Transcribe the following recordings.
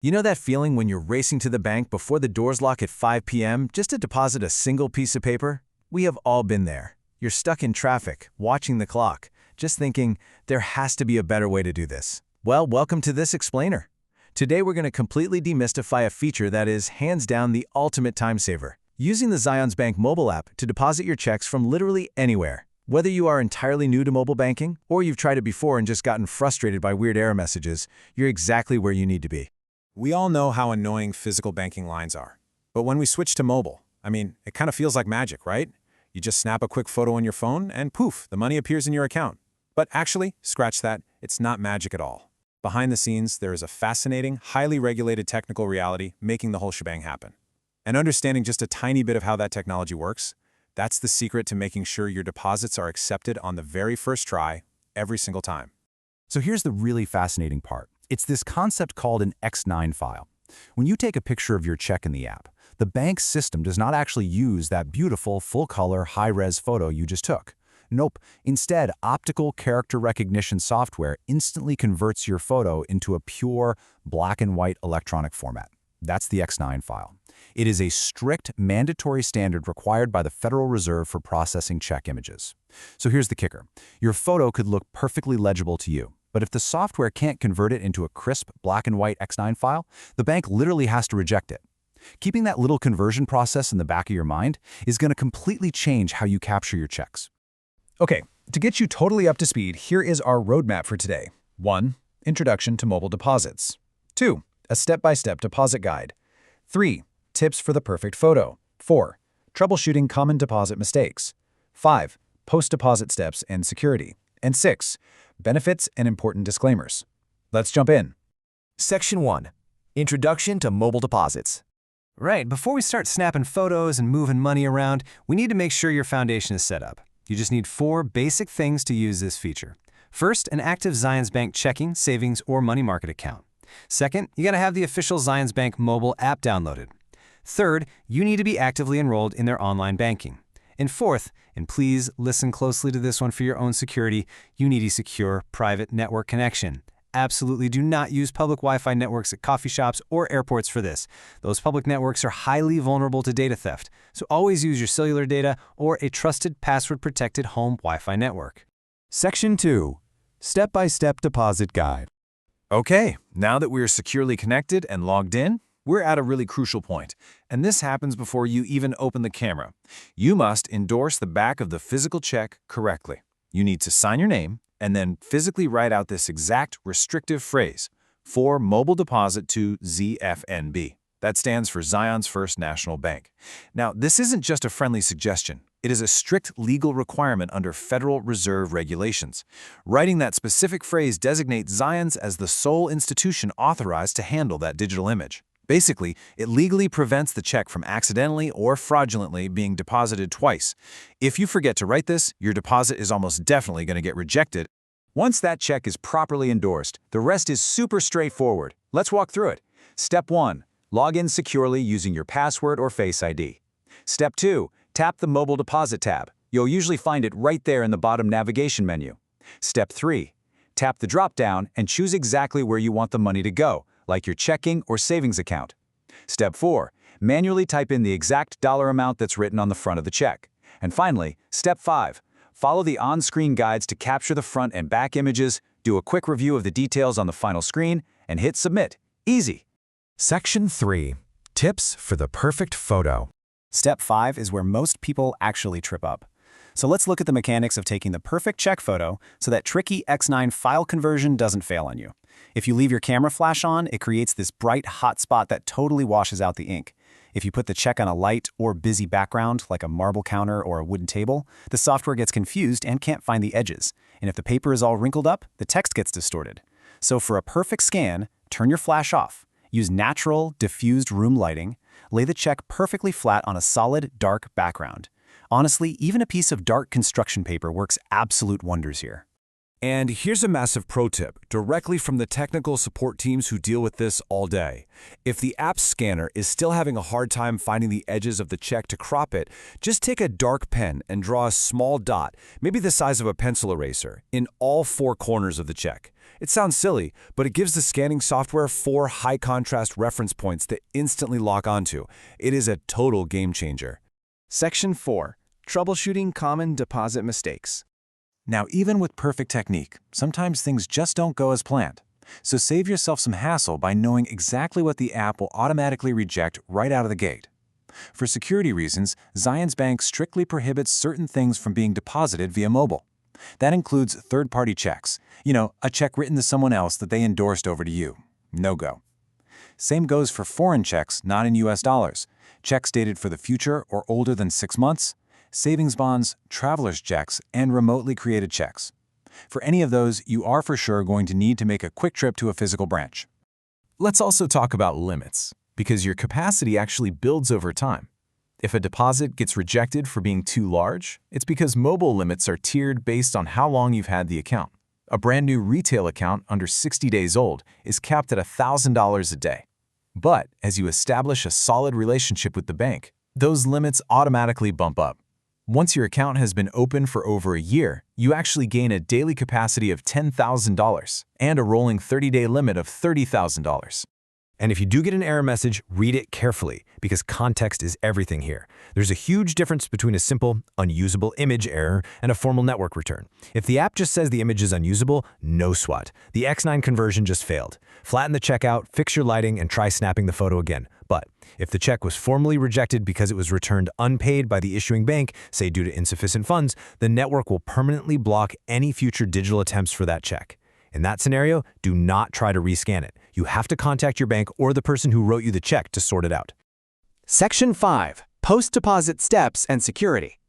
You know that feeling when you're racing to the bank before the doors lock at 5 p.m. just to deposit a single piece of paper? We have all been there. You're stuck in traffic, watching the clock, just thinking, there has to be a better way to do this. Well, welcome to this explainer. Today we're going to completely demystify a feature that is, hands down, the ultimate time saver. Using the Zions Bank mobile app to deposit your checks from literally anywhere. Whether you are entirely new to mobile banking, or you've tried it before and just gotten frustrated by weird error messages, you're exactly where you need to be. We all know how annoying physical banking lines are. But when we switch to mobile, it kind of feels like magic, right? You just snap a quick photo on your phone and poof, the money appears in your account. But actually, scratch that, it's not magic at all. Behind the scenes, there is a fascinating, highly regulated technical reality making the whole shebang happen. And understanding just a tiny bit of how that technology works, that's the secret to making sure your deposits are accepted on the very first try, every single time. So here's the really fascinating part. It's this concept called an X9 file. When you take a picture of your check in the app, the bank's system does not actually use that beautiful, full-color, high-res photo you just took. Nope. Instead, optical character recognition software instantly converts your photo into a pure, black and white electronic format. That's the X9 file. It is a strict, mandatory standard required by the Federal Reserve for processing check images. So here's the kicker. Your photo could look perfectly legible to you, but if the software can't convert it into a crisp, black and white X9 file, the bank literally has to reject it. Keeping that little conversion process in the back of your mind is going to completely change how you capture your checks. Okay, to get you totally up to speed, here is our roadmap for today. 1. Introduction to mobile deposits. 2. A step-by-step deposit guide. 3. Tips for the perfect photo. 4. Troubleshooting common deposit mistakes. 5. Post-deposit steps and security. And 6. Benefits and important disclaimers. Let's jump in. Section 1. Introduction to mobile deposits. Right, before we start snapping photos and moving money around, we need to make sure your foundation is set up. You just need 4 basic things to use this feature. First, an active Zions Bank checking, savings, or money market account. Second, you gotta have the official Zions Bank mobile app downloaded. Third, you need to be actively enrolled in their online banking. And fourth, and please listen closely to this one for your own security, you need a secure private network connection. Absolutely do not use public Wi-Fi networks at coffee shops or airports for this. Those public networks are highly vulnerable to data theft, so always use your cellular data or a trusted password-protected home Wi-Fi network. Section 2. Step-by-step deposit guide. Okay, now that we're securely connected and logged in, we're at a really crucial point, and this happens before you even open the camera. You must endorse the back of the physical check correctly. You need to sign your name, and then physically write out this exact restrictive phrase, for mobile deposit to ZFNB. That stands for Zion's First National Bank. Now, this isn't just a friendly suggestion. It is a strict legal requirement under Federal Reserve regulations. Writing that specific phrase designates Zion's as the sole institution authorized to handle that digital image. Basically, it legally prevents the check from accidentally or fraudulently being deposited twice. If you forget to write this, your deposit is almost definitely going to get rejected. Once that check is properly endorsed, the rest is super straightforward. Let's walk through it. Step 1. Log in securely using your password or Face ID. Step 2. Tap the Mobile Deposit tab. You'll usually find it right there in the bottom navigation menu. Step 3. Tap the drop-down and choose exactly where you want the money to go, like your checking or savings account. Step 4. Manually type in the exact dollar amount that's written on the front of the check. And finally, Step 5. Follow the on-screen guides to capture the front and back images, do a quick review of the details on the final screen, and hit Submit. Easy. Section 3. Tips for the perfect photo. Step 5 is where most people actually trip up. So let's look at the mechanics of taking the perfect check photo so that tricky X9 file conversion doesn't fail on you. If you leave your camera flash on, it creates this bright, hot spot that totally washes out the ink. If you put the check on a light or busy background, like a marble counter or a wooden table, the software gets confused and can't find the edges. And if the paper is all wrinkled up, the text gets distorted. So for a perfect scan, turn your flash off. Use natural, diffused room lighting. Lay the check perfectly flat on a solid, dark background. Honestly, even a piece of dark construction paper works absolute wonders here. And here's a massive pro tip, directly from the technical support teams who deal with this all day. If the app scanner is still having a hard time finding the edges of the check to crop it, just take a dark pen and draw a small dot, maybe the size of a pencil eraser, in all 4 corners of the check. It sounds silly, but it gives the scanning software 4 high-contrast reference points to instantly lock onto. It is a total game changer. Section 4. Troubleshooting common deposit mistakes. Now, even with perfect technique, sometimes things just don't go as planned. So save yourself some hassle by knowing exactly what the app will automatically reject right out of the gate. For security reasons, Zions Bank strictly prohibits certain things from being deposited via mobile. That includes third-party checks. A check written to someone else that they endorsed over to you. No go. Same goes for foreign checks not in US dollars, checks dated for the future or older than 6 months, savings bonds, traveler's checks, and remotely created checks. For any of those, you are for sure going to need to make a quick trip to a physical branch. Let's also talk about limits, because your capacity actually builds over time. If a deposit gets rejected for being too large, it's because mobile limits are tiered based on how long you've had the account. A brand new retail account under 60 days old is capped at $1,000 a day. But as you establish a solid relationship with the bank, those limits automatically bump up. Once your account has been open for over a year, you actually gain a daily capacity of $10,000 and a rolling 30-day limit of $30,000. And if you do get an error message, read it carefully, because context is everything here. There's a huge difference between a simple, unusable image error and a formal network return. If the app just says the image is unusable, no sweat. The X9 conversion just failed. Flatten the checkout, fix your lighting, and try snapping the photo again. But if the check was formally rejected because it was returned unpaid by the issuing bank, say due to insufficient funds, the network will permanently block any future digital attempts for that check. In that scenario, do not try to rescan it. You have to contact your bank or the person who wrote you the check to sort it out. Section 5. Post-deposit steps and security.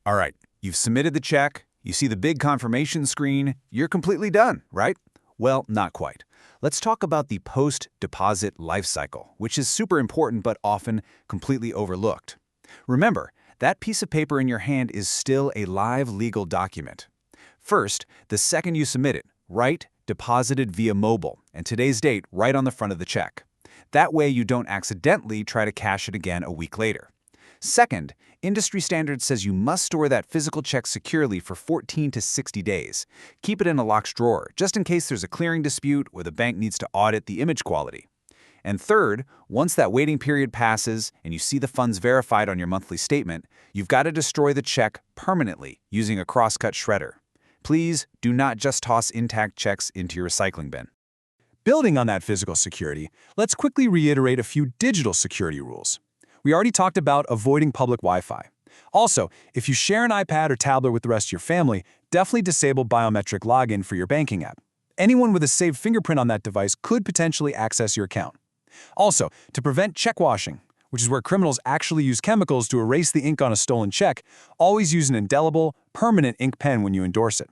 All right, you've submitted the check, you see the big confirmation screen, you're completely done, right? Well, not quite. Let's talk about the post-deposit lifecycle, which is super important but often completely overlooked. Remember, that piece of paper in your hand is still a live legal document. First, the second you submit it, write deposited via mobile, and today's date right on the front of the check. That way you don't accidentally try to cash it again a week later. Second, industry standard says you must store that physical check securely for 14 to 60 days. Keep it in a locked drawer, just in case there's a clearing dispute or the bank needs to audit the image quality. And third, once that waiting period passes and you see the funds verified on your monthly statement, you've got to destroy the check permanently using a crosscut shredder. Please do not just toss intact checks into your recycling bin. Building on that physical security, let's quickly reiterate a few digital security rules. We already talked about avoiding public Wi-Fi. Also, if you share an iPad or tablet with the rest of your family, definitely disable biometric login for your banking app. Anyone with a saved fingerprint on that device could potentially access your account. Also, to prevent check washing, which is where criminals actually use chemicals to erase the ink on a stolen check, always use an indelible, permanent ink pen when you endorse it.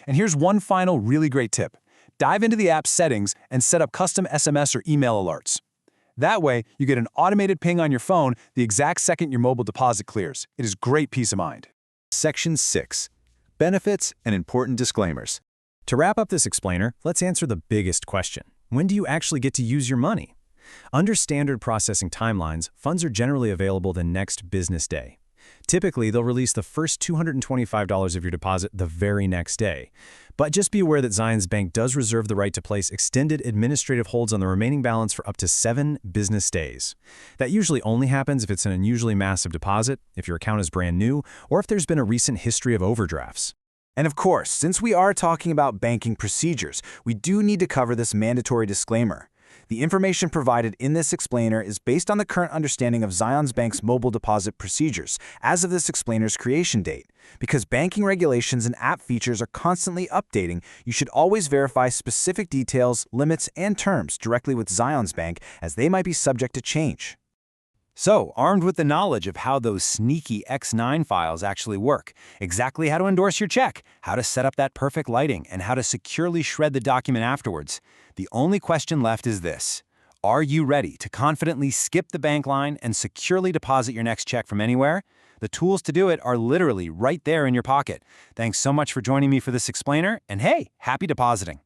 And here's one final really great tip. Dive into the app's settings and set up custom SMS or email alerts. That way, you get an automated ping on your phone the exact second your mobile deposit clears. It is great peace of mind. Section 6. Benefits and important disclaimers. To wrap up this explainer, let's answer the biggest question. When do you actually get to use your money? Under standard processing timelines, funds are generally available the next business day. Typically, they'll release the first $225 of your deposit the very next day. But just be aware that Zions Bank does reserve the right to place extended administrative holds on the remaining balance for up to 7 business days. That usually only happens if it's an unusually massive deposit, if your account is brand new, or if there's been a recent history of overdrafts. And of course, since we are talking about banking procedures, we do need to cover this mandatory disclaimer. The information provided in this explainer is based on the current understanding of Zions Bank's mobile deposit procedures as of this explainer's creation date. Because banking regulations and app features are constantly updating, you should always verify specific details, limits, and terms directly with Zions Bank, as they might be subject to change. So, armed with the knowledge of how those sneaky X9 files actually work, exactly how to endorse your check, how to set up that perfect lighting, and how to securely shred the document afterwards, the only question left is this: Are you ready to confidently skip the bank line and securely deposit your next check from anywhere? The tools to do it are literally right there in your pocket. Thanks so much for joining me for this explainer, and hey, happy depositing!